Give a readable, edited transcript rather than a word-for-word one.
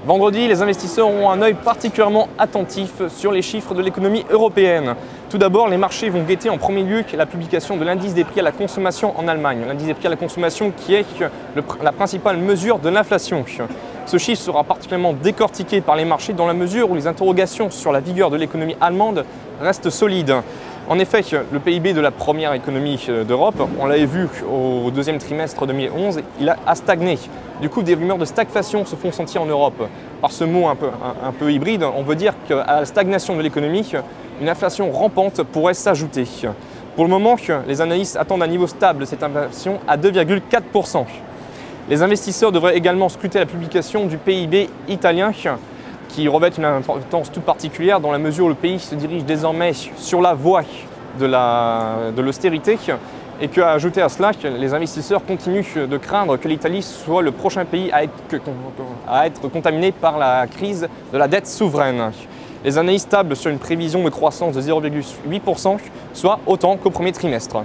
Vendredi, les investisseurs auront un œil particulièrement attentif sur les chiffres de l'économie européenne. Tout d'abord, les marchés vont guetter en premier lieu la publication de l'indice des prix à la consommation en Allemagne. L'indice des prix à la consommation qui est la principale mesure de l'inflation. Ce chiffre sera particulièrement décortiqué par les marchés dans la mesure où les interrogations sur la vigueur de l'économie allemande restent solides. En effet, le PIB de la première économie d'Europe, on l'avait vu au deuxième trimestre 2011, il a stagné. Du coup, des rumeurs de stagflation se font sentir en Europe. Par ce mot un peu hybride, on veut dire qu'à la stagnation de l'économie, une inflation rampante pourrait s'ajouter. Pour le moment, les analystes attendent un niveau stable de cette inflation à 2,4%. Les investisseurs devraient également scruter la publication du PIB italien, qui revêt une importance toute particulière dans la mesure où le pays se dirige désormais sur la voie de l'austérité et qu'à ajouter à cela, les investisseurs continuent de craindre que l'Italie soit le prochain pays à être contaminé par la crise de la dette souveraine. Les analystes tablent sur une prévision de croissance de 0,8%, soit autant qu'au premier trimestre.